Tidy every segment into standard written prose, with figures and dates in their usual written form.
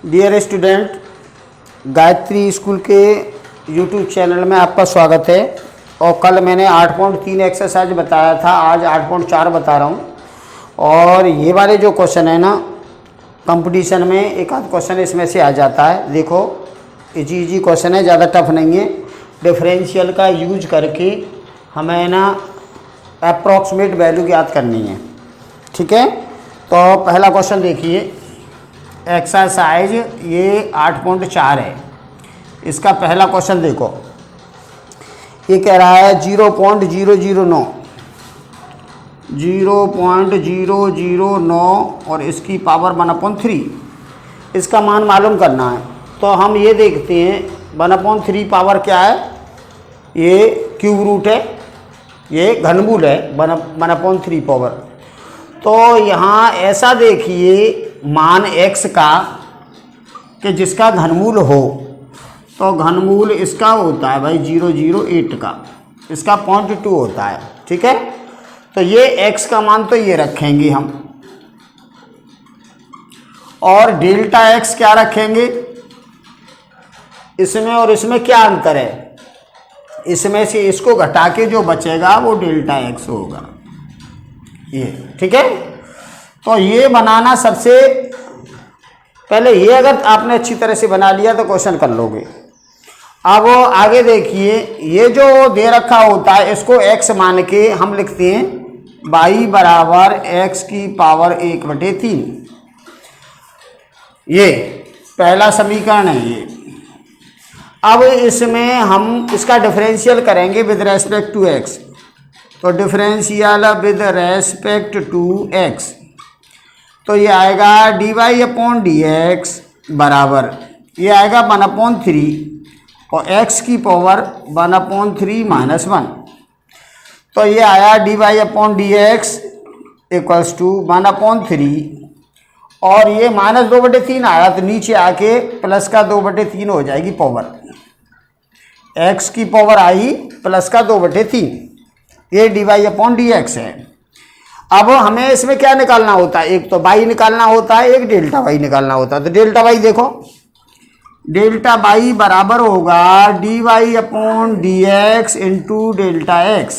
Dear student, Gayatri school के YouTube channel में आपका स्वागत है। और कल मैंने 8.3 एक्सरसाइज बताया था, आज 8.4 बता रहा हूँ। और ये वाले जो क्वेश्चन है ना, कंपटीशन में एक आध क्वेश्चन इसमें से आ जाता है। देखो, इजी क्वेश्चन है, ज़्यादा टफ नहीं है। डिफरेंशियल का यूज करके हमें ना अप्रॉक्सीमेट वैल्यू याद करनी है, ठीक है। तो पहला क्वेश्चन देखिए, एक्सरसाइज ये 8.4 है। इसका पहला क्वेश्चन देखो, ये कह रहा है 0.009 और इसकी पावर 1/3, इसका मान मालूम करना है। तो हम ये देखते हैं 1/3 पावर क्या है, ये क्यूब रूट है, ये घनमूल है 1/3 पावर। तो यहाँ ऐसा देखिए मान x का कि जिसका घनमूल हो, तो घनमूल इसका होता है भाई 0.08 का, इसका 0.2 होता है, ठीक है। तो ये x का मान तो ये रखेंगे हम, और डेल्टा x क्या रखेंगे। इसमें और इसमें क्या अंतर है, इसमें से इसको घटा के जो बचेगा वो डेल्टा x होगा, ये, ठीक है। तो ये बनाना सबसे पहले, ये अगर आपने अच्छी तरह से बना लिया तो क्वेश्चन कर लोगे। अब आगे देखिए, ये जो दे रखा होता है इसको x मान के हम लिखते हैं y बराबर x की पावर 1/3। ये पहला समीकरण है ये। अब इसमें हम इसका डिफरेंशियल करेंगे विद रेस्पेक्ट टू x। तो differential with respect to x, तो ये आएगा dy/dx बराबर, ये आएगा 1/3 और x की पावर 1/3 - 1। तो ये आया dy/dx इक्वल्स टू 1/3, और ये -2/3 आया, तो नीचे आके प्लस का 2/3 हो जाएगी पावर, x की पावर आई प्लस का 2/3, ये dy/dx है। अब हमें इसमें क्या निकालना होता है, एक तो y निकालना होता है, एक डेल्टा y निकालना होता है। तो डेल्टा y देखो, डेल्टा y बराबर होगा dy/dx इंटू डेल्टा x।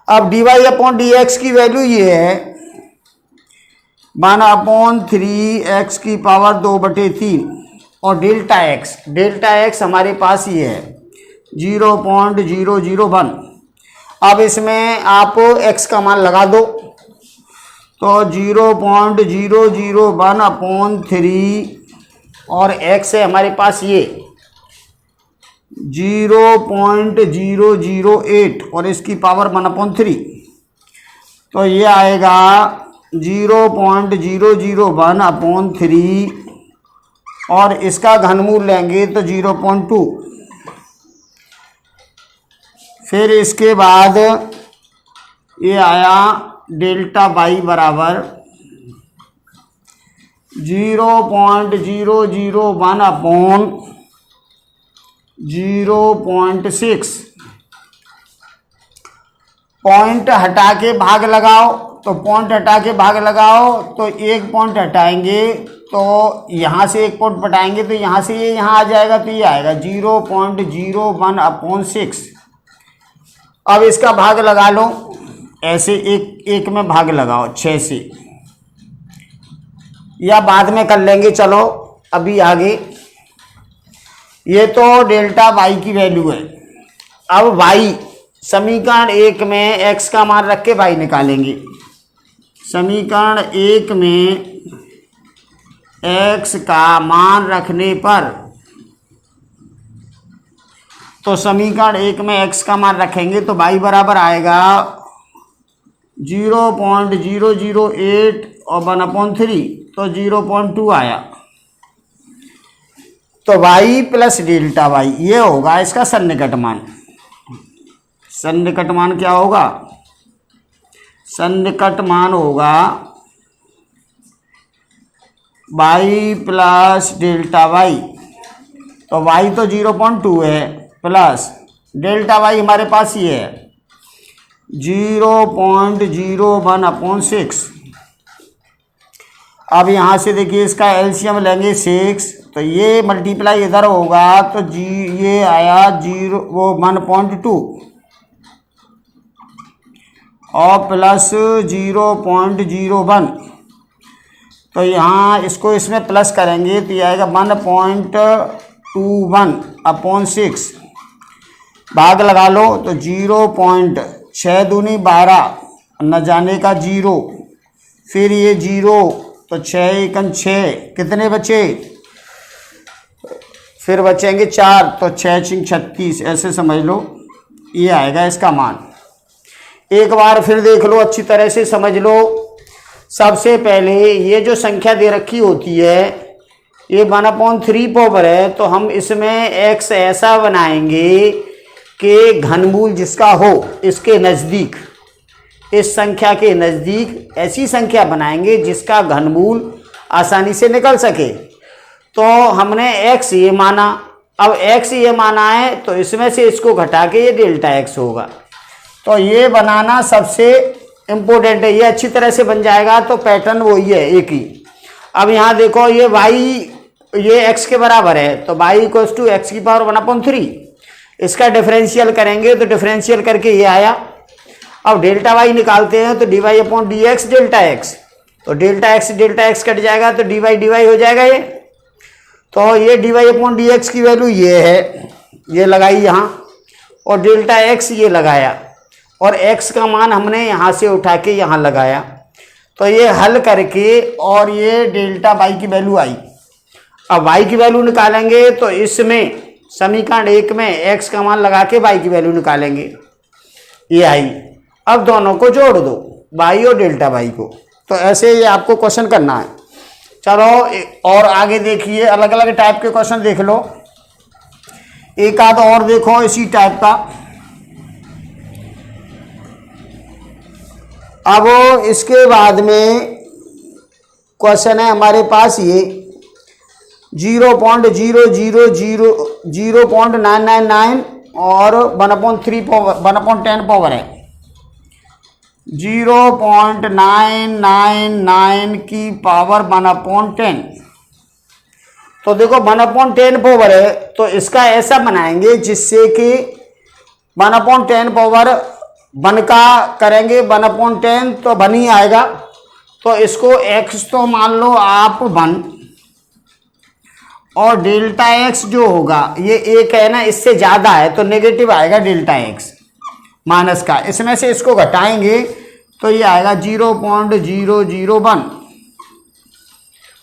अब dy/dx की वैल्यू ये है 1/3 x की पावर 2/3, और डेल्टा x हमारे पास ये है 0.001। अब इसमें आप x का मान लगा दो, तो 0.001/3, और x है हमारे पास ये 0.008 और इसकी पावर 1/3, तो ये आएगा 0.001/3, और इसका घनमूल लेंगे तो 0.2। फिर इसके बाद ये आया डेल्टा y बराबर 0.001/0.6। पॉइंट हटा के भाग लगाओ, तो पॉइंट हटा के भाग लगाओ, तो एक पॉइंट हटाएंगे तो यहाँ से एक पॉइंट हटाएंगे तो यहाँ से ये यहाँ आ जाएगा, तो ये आएगा 0.01/6। अब इसका भाग लगा लो, ऐसे एक में भाग लगाओ 6 से, या बाद में कर लेंगे, चलो अभी आगे। ये तो डेल्टा y की वैल्यू है। अब y, समीकरण 1 में x का मान रख के y निकालेंगे। समीकरण 1 में x का मान रखने पर, तो समीकरण 1 में x का मान रखेंगे तो y बराबर आएगा 0.008 और 1/3, तो 0.2 आया। तो y प्लस डेल्टा y ये होगा इसका सन्निकट मान। सन्निकट मान क्या होगा, सन्निकट मान होगा y प्लस डेल्टा y। तो y तो 0.2 है, प्लस डेल्टा y हमारे पास ये है 0.01/6। अब यहाँ से देखिए इसका एलसीएम लेंगे 6, तो ये मल्टीप्लाई इधर होगा तो ये आया 1.2 और प्लस 0.01, तो यहाँ इसको इसमें प्लस करेंगे तो ये आएगा 1.21/6, भाग लगा लो तो 0.6 दूनी 12, न जाने का 0, फिर ये 0 तो 6 एकन 6, कितने बचे, फिर बचेंगे 4, तो 6 × 36, ऐसे समझ लो ये आएगा इसका मान। एक बार फिर देख लो, अच्छी तरह से समझ लो। सबसे पहले ये जो संख्या दे रखी होती है ये 1/3 पावर है, तो हम इसमें x ऐसा बनाएंगे कि घनमूल जिसका हो इसके नज़दीक, इस संख्या के नज़दीक ऐसी संख्या बनाएंगे जिसका घनमूल आसानी से निकल सके। तो हमने x ये माना, अब x ये माना है तो इसमें से इसको घटा के ये डेल्टा x होगा। तो ये बनाना सबसे इम्पोर्टेंट है, ये अच्छी तरह से बन जाएगा तो पैटर्न वही है एक ही। अब यहाँ देखो ये y ये x के बराबर है तो y = x⁴ 1/3, इसका डिफरेंशियल करेंगे तो डिफरेंशियल करके ये आया। अब डेल्टा y निकालते हैं तो dy/dx डेल्टा x, तो डेल्टा x कट जाएगा तो dy हो जाएगा ये। तो ये dy/dx की वैल्यू ये है, ये लगाई यहाँ, और डेल्टा x ये लगाया, और x का मान हमने यहाँ से उठा के यहाँ लगाया। तो ये हल करके और ये डेल्टा y की वैल्यू आई। अब y की वैल्यू निकालेंगे तो इसमें समीकरण 1 में x का मान लगा के y की वैल्यू निकालेंगे, ये आई। अब दोनों को जोड़ दो, y और डेल्टा y को, तो ऐसे ये आपको क्वेश्चन करना है। चलो और आगे देखिए, अलग अलग टाइप के क्वेश्चन देख लो, एक आध और देखो इसी टाइप का। अब इसके बाद में क्वेश्चन है हमारे पास ये 0.999 और 1/10 पावर है, 0.999 की पावर 1/10। तो देखो 1/10 पावर है तो इसका ऐसा बनाएंगे जिससे कि 1/10 पावर 1 का करेंगे 1/10 तो 1 ही आएगा। तो इसको x तो मान लो आप 1, और डेल्टा x जो होगा ये 1 है ना, इससे ज़्यादा है तो नेगेटिव आएगा डेल्टा x माइनस का। इसमें से इसको घटाएंगे तो ये आएगा 0.001,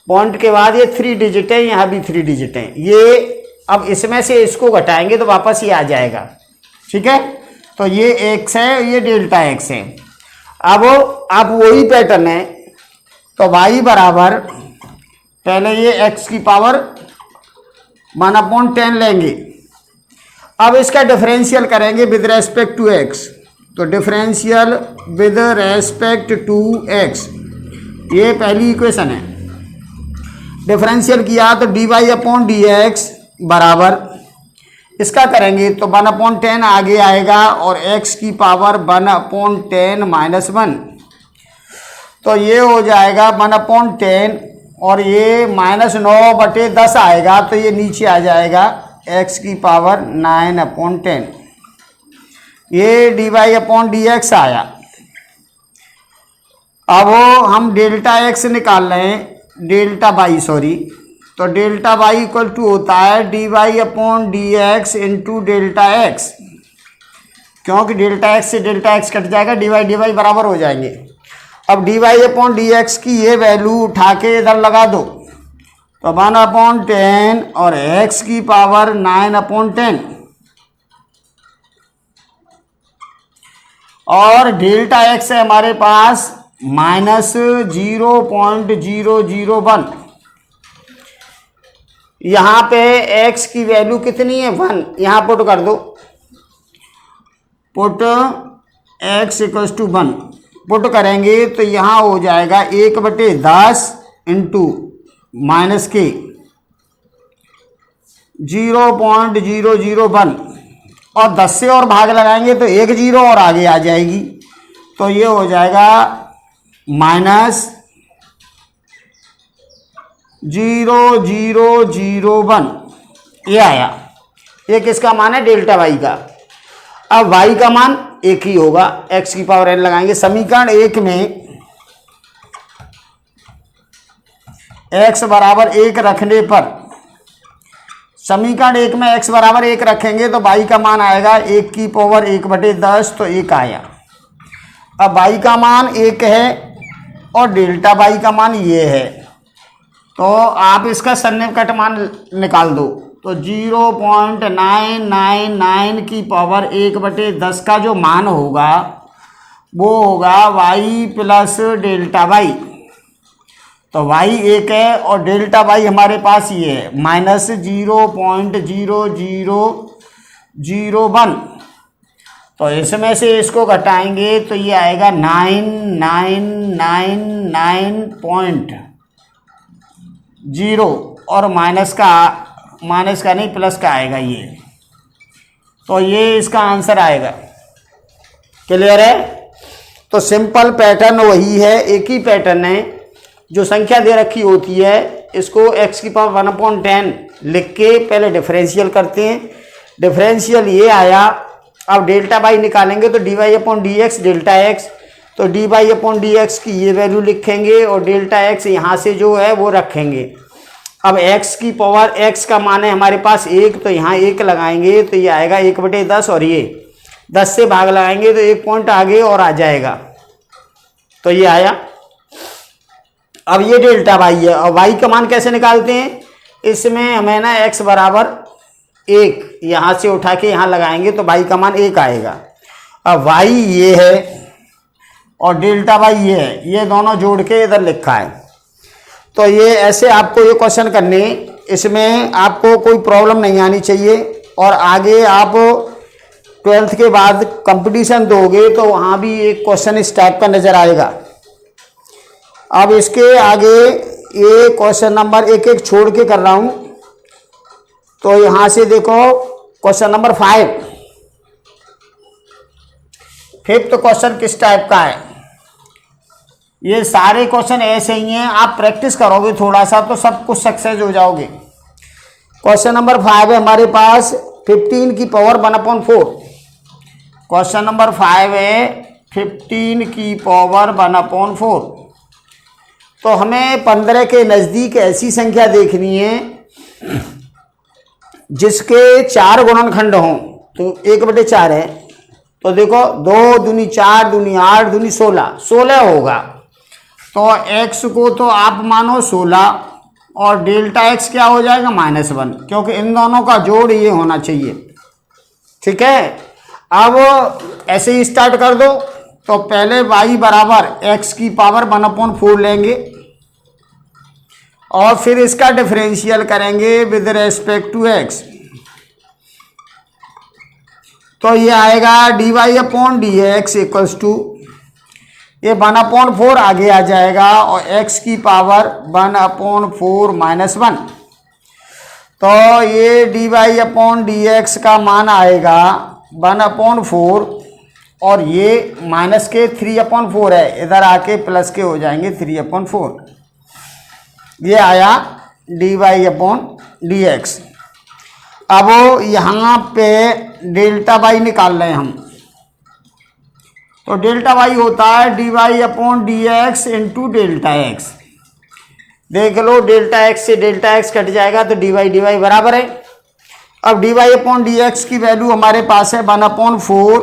पॉइंट के बाद ये 3 डिजिट है, यहाँ भी 3 डिजिट है ये। अब इसमें से इसको घटाएंगे तो वापस ये आ जाएगा, ठीक है। तो ये x है, ये डेल्टा x है। अब वही पैटर्न है, तो y बराबर पहले ये x की पावर 1/10 लेंगे। अब इसका डिफरेंशियल करेंगे विद रेस्पेक्ट टू x, तो differential with respect to x, ये पहली इक्वेशन है। डिफरेंशियल किया तो dy/dx बराबर, इसका करेंगे तो 1/10 आगे आएगा और x की पावर 1/10 - 1, तो ये हो जाएगा 1/10 और ये -9/10 आएगा तो ये नीचे आ जाएगा x की पावर 9/10, ये dy/dx आया। अब हम डेल्टा x निकाल रहे हैं, डेल्टा y सॉरी, तो डेल्टा y इक्वल टू होता है dy/dx इंटू डेल्टा x, क्योंकि डेल्टा x से डेल्टा x कट जाएगा, dy बराबर हो जाएंगे। अब dy/dx की ये वैल्यू उठा के इधर लगा दो, तो 1/10 और x की पावर 9/10, और डेल्टा x है हमारे पास -0.001। यहाँ पे x की वैल्यू कितनी है 1, यहाँ पुट कर दो, पुट x = 1 पुट करेंगे तो यहाँ हो जाएगा 1/10 इंटू -k 0.001, और 10 से और भाग लगाएंगे तो 1 0 और आगे आ जाएगी, तो ये हो जाएगा 0.0001 ये आया। ये किसका मान है? डेल्टा वाई का। अब वाई का मान एक ही होगा, एक्स की पावर एन लगाएंगे। समीकरण 1 में x बराबर 1 रखने पर, समीकरण 1 में x बराबर 1 रखेंगे तो y का मान आएगा 1 की पावर 1/10, तो 1 आया। अब y का मान 1 है और डेल्टा y का मान ये है, तो आप इसका सन्निकट मान निकाल दो। तो 0.999 की पावर 1/10 का जो मान होगा वो होगा y प्लस डेल्टा y। तो y 1 है और डेल्टा y हमारे पास ये है -0.0001। तो इसमें से इसको घटाएंगे तो ये आएगा 9999.0 और माइनस का नहीं प्लस का आएगा ये। तो ये इसका आंसर आएगा। क्लियर है? तो सिंपल पैटर्न वही है, एक ही पैटर्न है। जो संख्या दे रखी होती है इसको x की पावर 1/10 लिख के पहले डिफरेंशियल करते हैं। डिफरेंशियल ये आया। अब डेल्टा बाई निकालेंगे तो dy/dx डेल्टा x, तो dy/dx की ये वैल्यू लिखेंगे और डेल्टा x यहाँ से जो है वो रखेंगे। अब x की पावर x का मान है हमारे पास 1, तो यहाँ 1 लगाएंगे तो ये आएगा 1/10 और ये 10 से भाग लगाएंगे तो 1 पॉइंट आगे और आ जाएगा। तो ये आया। अब ये डेल्टा वाई है और वाई का मान कैसे निकालते हैं? इसमें हमें ना x बराबर 1 यहाँ से उठा के यहाँ लगाएंगे तो वाई का मान 1 आएगा। अब वाई ये है और डेल्टा वाई ये है, ये दोनों जोड़ के इधर लिखा है। तो ये ऐसे आपको ये क्वेश्चन करने, इसमें आपको कोई प्रॉब्लम नहीं आनी चाहिए। और आगे आप 12th के बाद कंपटीशन दोगे तो वहाँ भी एक क्वेश्चन इस टाइप का नज़र आएगा। अब इसके आगे ये क्वेश्चन नंबर एक एक छोड़ के कर रहा हूं। तो यहां से देखो क्वेश्चन नंबर 5, फिफ्थ क्वेश्चन किस टाइप का है? ये सारे क्वेश्चन ऐसे ही हैं, आप प्रैक्टिस करोगे थोड़ा सा तो सब कुछ सक्सेस हो जाओगे। क्वेश्चन नंबर 5 है हमारे पास 15 की पावर 1/4। क्वेश्चन नंबर 5 है 15 की पावर 1/4। तो हमें 15 के नज़दीक ऐसी संख्या देखनी है जिसके 4 गुणनखंड हों। तो 1/4 है, तो देखो 2 दूनी 4 दूनी 8 दूनी 16 होगा। तो x को तो आप मानो 16 और डेल्टा x क्या हो जाएगा -1, क्योंकि इन दोनों का जोड़ ये होना चाहिए। ठीक है, अब ऐसे ही स्टार्ट कर दो। तो पहले y बराबर x की पावर 1/4 लेंगे और फिर इसका डिफरेंशियल करेंगे विद रेस्पेक्ट टू x। तो ये आएगा dy/dx इक्वल्स टू ये 1/4 आगे आ जाएगा और x की पावर 1/4 -1। तो ये dy/dx का मान आएगा 1/4 और ये माइनस के 3/4 है, इधर आके प्लस के हो जाएंगे 3/4। ये आया dy/dx। अब यहाँ पे डेल्टा वाई निकाल रहे हैं हम। तो डेल्टा वाई होता है dy/dx इंटू डेल्टा एक्स। देख लो डेल्टा एक्स से डेल्टा एक्स कट जाएगा तो dy बराबर है। अब dy/dx की वैल्यू हमारे पास है 1/4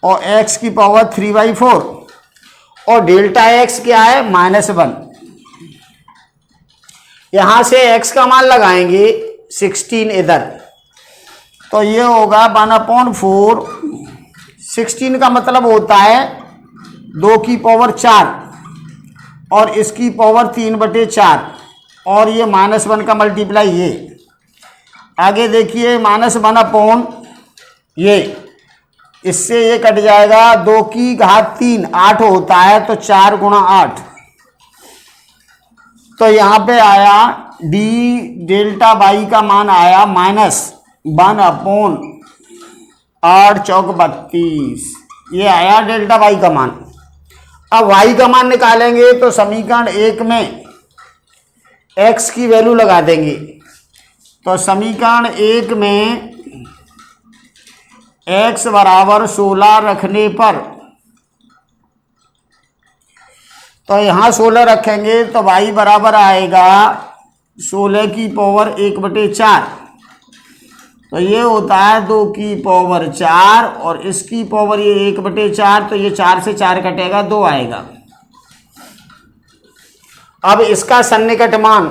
और x की पावर 3/4 और डेल्टा एक्स क्या है -1। यहाँ से x का मान लगाएंगे 16 इधर, तो ये होगा 1/4। 16 का मतलब होता है 2 की पावर 4 और इसकी पावर 3/4 और ये -1 का मल्टीप्लाई ये। आगे देखिए -1/, ये इससे ये कट जाएगा 2 की घात 3 8 होता है, तो 4 × 8। तो यहाँ पे आया डेल्टा वाई का मान आया -1/8 चौक 32। ये आया डेल्टा वाई का मान। अब वाई का मान निकालेंगे तो समीकरण 1 में x की वैल्यू लगा देंगे। तो समीकरण 1 में x बराबर 16 रखने पर, तो यहाँ 16 रखेंगे तो y बराबर आएगा 16 की पावर 1/4। तो ये होता है 2 की पावर 4 और इसकी पावर ये 1/4, तो ये 4 से 4 कटेगा, 2 आएगा। अब इसका सन्निकट मान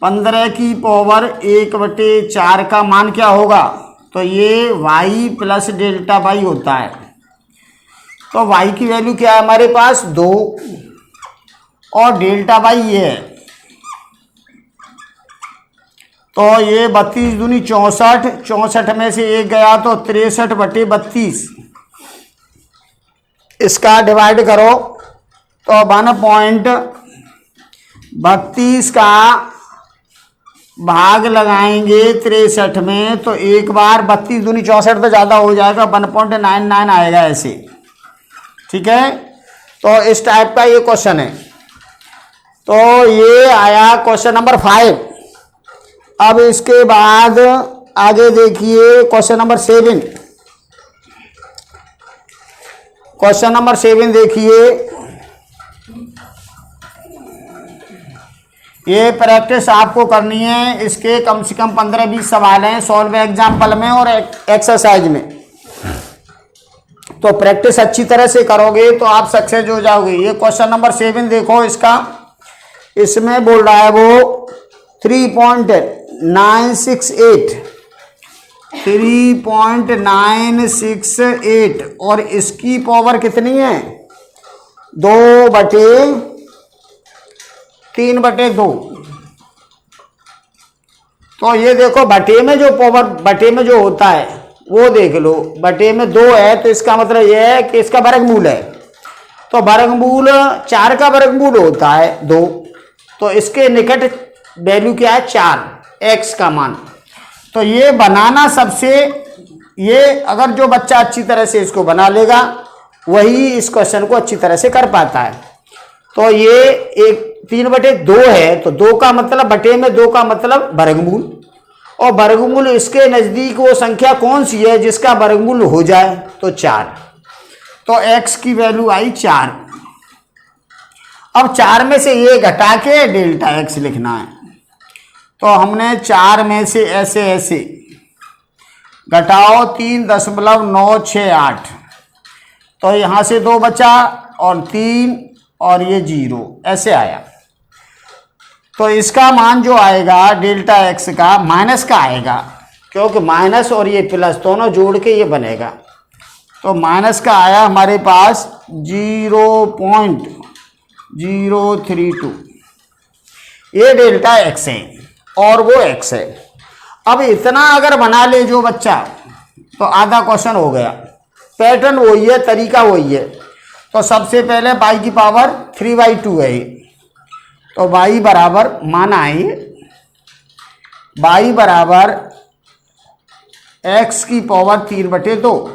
15 की पावर 1/4 का मान क्या होगा? तो ये y प्लस डेल्टा y होता है। तो y की वैल्यू क्या है हमारे पास? 2 और डेल्टा y ये है। तो ये 32 दूनी 64, 64 में से 1 गया तो 63/32। इसका डिवाइड करो तो 1.32 का भाग लगाएंगे 63 में, तो एक बार 32 दूनी 64 तो ज़्यादा हो जाएगा, 1.99 आएगा ऐसे। ठीक है, तो इस टाइप का ये क्वेश्चन है। तो ये आया क्वेश्चन नंबर 5। अब इसके बाद आगे देखिए क्वेश्चन नंबर 7। क्वेश्चन नंबर 7 देखिए, ये प्रैक्टिस आपको करनी है। इसके कम से कम 15-20 सवाल हैं सॉल्व एग्जाम्पल में और एक्सरसाइज में। तो प्रैक्टिस अच्छी तरह से करोगे तो आप सक्सेस हो जाओगे। ये क्वेश्चन नंबर 7 देखो, इसमें बोल रहा है वो 3.968 और इसकी पावर कितनी है? 2/3/2। तो ये देखो बटे में जो पावर, बटे में जो होता है वो देख लो। बटे में 2 है तो इसका मतलब ये है कि इसका वर्गमूल है। तो वर्गमूल 4 का वर्गमूल होता है 2। तो इसके निकट वैल्यू क्या है? 4, x का मान। तो ये बनाना सबसे, ये अगर जो बच्चा अच्छी तरह से इसको बना लेगा वही इस क्वेश्चन को अच्छी तरह से कर पाता है। तो ये एक 3/2 है, तो 2 का मतलब, बटे में 2 का मतलब वर्गमूल, और वर्गमूल इसके नज़दीक वो संख्या कौन सी है जिसका वर्गमूल हो जाए? तो 4। तो x की वैल्यू आई 4। अब 4 में से ये घटा के डेल्टा x लिखना है। तो हमने 4 में से ऐसे घटाओ 3.968, तो यहाँ से 2 बचा और 3 और ये 0 ऐसे आया। तो इसका मान जो आएगा डेल्टा x का माइनस का आएगा, क्योंकि माइनस और ये प्लस दोनों जोड़ के ये बनेगा। तो माइनस का आया हमारे पास 0.032। ये डेल्टा x है और वो x है। अब इतना अगर बना ले जो बच्चा, तो आधा क्वेश्चन हो गया। पैटर्न वही है, तरीका वही है। तो सबसे पहले y की पावर 3/2 है, तो y बराबर माना है y बराबर x की पावर 3/2।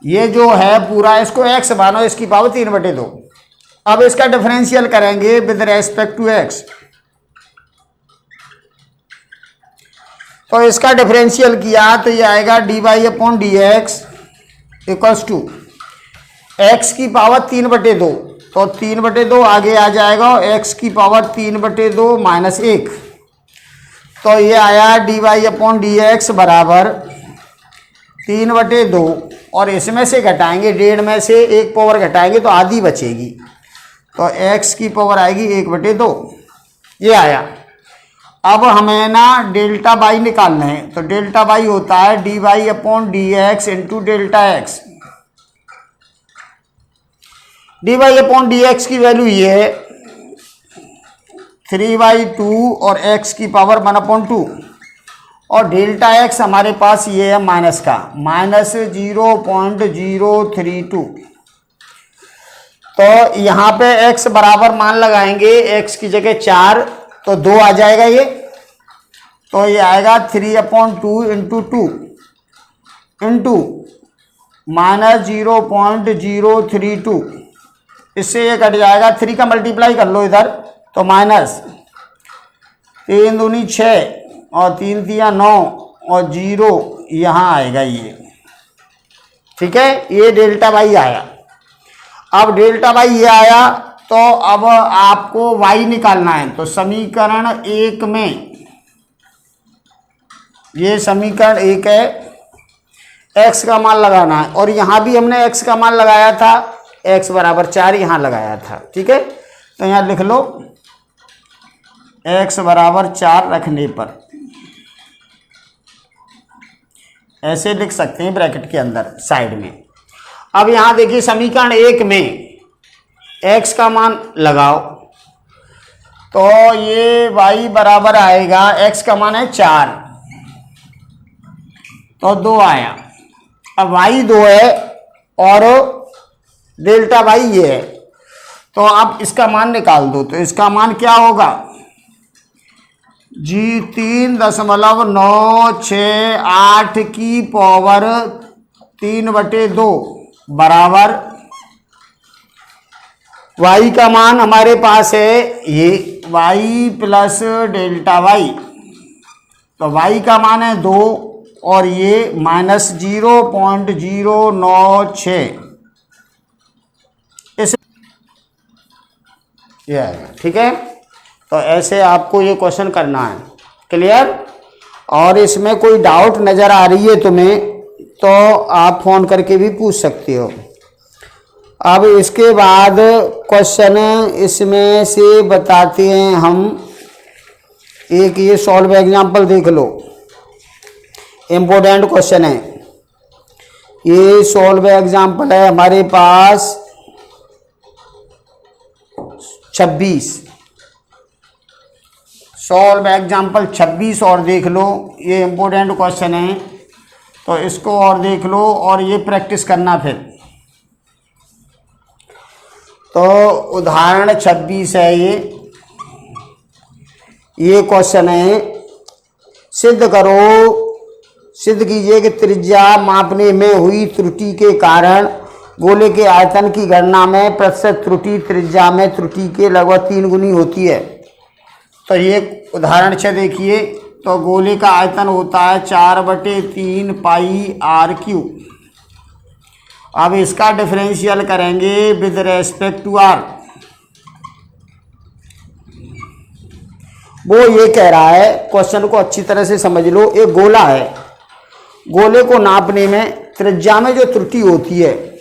ये जो है पूरा इसको x मानो, इसकी पावर 3/2। अब इसका डिफरेंशियल करेंगे विद रेस्पेक्ट टू x। तो इसका डिफरेंशियल किया तो ये आएगा dy/dx इक्वल्स टू x की पावर 3/2। तो 3/2 आगे आ जाएगा और x की पावर 3/2 माइनस 1। तो ये आया dy/dx बराबर 3/2, और इसमें से घटाएंगे, 1.5 में से 1 पावर घटाएंगे तो आधी बचेगी। तो x की पावर आएगी 1/2। ये आया। अब हमें ना डेल्टा y निकालना है। तो डेल्टा y होता है dy/dx into delta x। dy/dx की वैल्यू ये है 3/2 और x की पावर 1/2, और डेल्टा x हमारे पास ये है माइनस का, माइनस 0.032। तो यहाँ पे x बराबर मान लगाएंगे, x की जगह 4 तो 2 आ जाएगा ये। तो ये आएगा 3/2 इंटू 2 इंटू माइनस 0.032। इससे ये कट जाएगा, 3 का मल्टीप्लाई कर लो इधर, तो माइनस 3 दूनी 6 और 3 तिया 9 और 0 यहाँ आएगा ये। ठीक है, ये डेल्टा वाई आया। अब डेल्टा वाई ये आया तो अब आपको वाई निकालना है। तो समीकरण 1 में, ये समीकरण 1 है, x का मान लगाना है और यहाँ भी हमने x का मान लगाया था, x बराबर 4 यहाँ लगाया था। ठीक है, तो यहाँ लिख लो x बराबर 4 रखने पर ऐसे लिख सकते हैं ब्रैकेट के अंदर साइड में। अब यहाँ देखिए समीकरण 1 में x का मान लगाओ तो ये y बराबर आएगा, x का मान है 4 तो 2 आया। अब y 2 है और डेल्टा y ये है, तो अब इसका मान निकाल दो। तो इसका मान क्या होगा जी 3.968 की पावर 3/2 बराबर y का मान हमारे पास है ये y प्लस डेल्टा y। तो y का मान है 2 और ये -0.096 इस ये आएगा। ठीक है, तो ऐसे आपको ये क्वेश्चन करना है। क्लियर? और इसमें कोई डाउट नज़र आ रही है तुम्हें तो आप फ़ोन करके भी पूछ सकते हो। अब इसके बाद क्वेश्चन इसमें से बताते हैं हम। एक ये सॉल्व एग्जाम्पल देख लो, इम्पोर्टेंट क्वेश्चन है ये। सॉल्व एग्जाम्पल है हमारे पास 26। सॉल्व एग्जाम्पल 26 और देख लो, ये इम्पोर्टेंट क्वेश्चन है तो इसको और देख लो और ये प्रैक्टिस करना फिर। तो उदाहरण 26 है ये क्वेश्चन है। सिद्ध कीजिए कि त्रिज्या मापने में हुई त्रुटि के कारण गोले के आयतन की गणना में प्रतिशत त्रुटि त्रिज्या में त्रुटि के लगभग 3 गुनी होती है। तो ये उदाहरण 6 देखिए। तो गोले का आयतन होता है 4/3 पाई r3। अब इसका डिफरेंशियल करेंगे विद रेस्पेक्ट टू r। वो ये कह रहा है, क्वेश्चन को अच्छी तरह से समझ लो। एक गोला है, गोले को नापने में त्रिज्या में जो त्रुटि होती है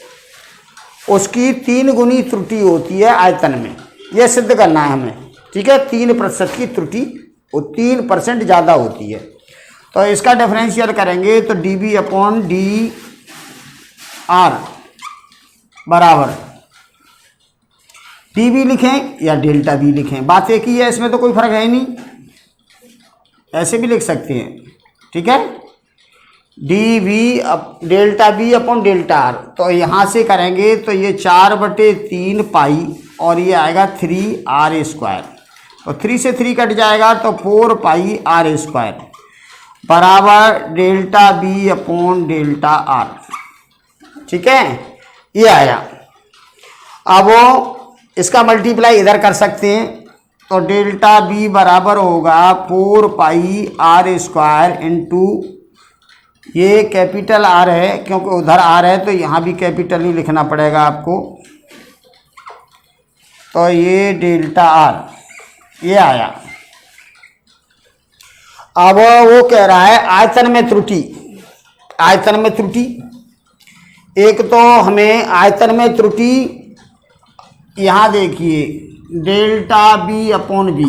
उसकी 3 गुनी त्रुटि होती है आयतन में। यह सिद्ध करना है हमें। ठीक है, 3% की त्रुटि वो 3% ज़्यादा होती है। तो इसका डिफरेंशियल करेंगे तो dv/dy बराबर dv लिखें या डेल्टा v लिखें, बात एक ही है, इसमें तो कोई फर्क है ही नहीं। ऐसे भी लिख सकते हैं। ठीक है, dv delta v upon delta r। तो यहाँ से करेंगे तो ये 4/3 पाई और ये आएगा 3r²। तो 3 से 3 कट जाएगा तो 4 पाई r² बराबर delta v upon delta r। ठीक है, ये आया। अब इसका मल्टीप्लाई इधर कर सकते हैं तो डेल्टा v बराबर होगा 4 पाई r² इंटू ये कैपिटल R है क्योंकि उधर R है तो यहाँ भी कैपिटल ही लिखना पड़ेगा आपको। तो ये डेल्टा R ये आया। अब वो कह रहा है आयतन में त्रुटि। आयतन में त्रुटि, एक तो हमें आयतन में त्रुटि यहाँ देखिए डेल्टा b अपॉन b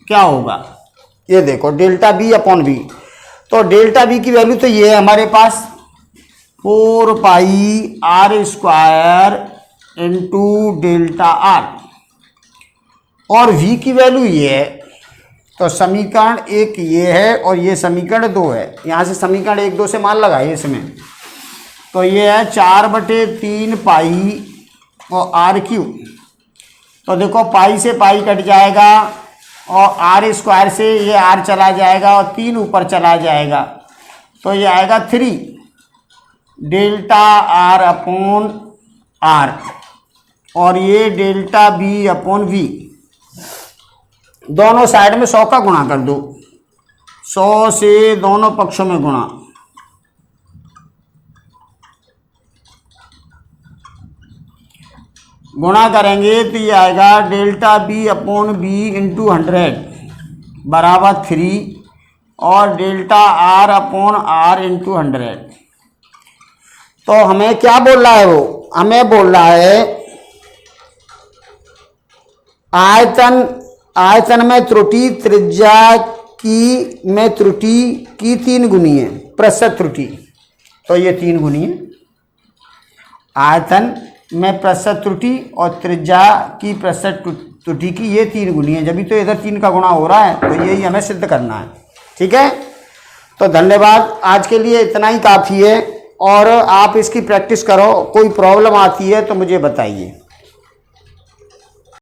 क्या होगा, ये देखो डेल्टा b अपॉन b। तो डेल्टा b की वैल्यू तो ये है हमारे पास 4 पाई r² इंटू डेल्टा r और v की वैल्यू ये है। तो समीकरण 1 ये है और ये समीकरण 2 है। यहाँ से समीकरण 1 2 से मान लगाइए इसमें। तो ये है 4/3 पाई और r3। तो देखो पाई से पाई कट जाएगा और r² से ये r चला जाएगा और 3 ऊपर चला जाएगा तो ये आएगा 3 डेल्टा r अपॉन r और ये डेल्टा b अपॉन v। दोनों साइड में 100 का गुणा कर दो, 100 से दोनों पक्षों में गुणा, गुणा करेंगे तो ये आएगा delta B upon B into 100 बराबर 3 और delta R upon R into 100। तो हमें क्या बोल रहा है, वो हमें बोल रहा है आयतन में त्रुटि त्रिज्या की में त्रुटि की 3 गुनी है, प्रतिशत त्रुटि, तो ये 3 गुनी है। आयतन में प्रतिशत त्रुटि और त्रिज्या की प्रतिशत त्रुटि की ये 3 गुनी है, जब तो इधर 3 का गुणा हो रहा है, तो यही हमें सिद्ध करना है। ठीक है, तो धन्यवाद, आज के लिए इतना ही काफ़ी है और आप इसकी प्रैक्टिस करो। कोई प्रॉब्लम आती है तो मुझे बताइए।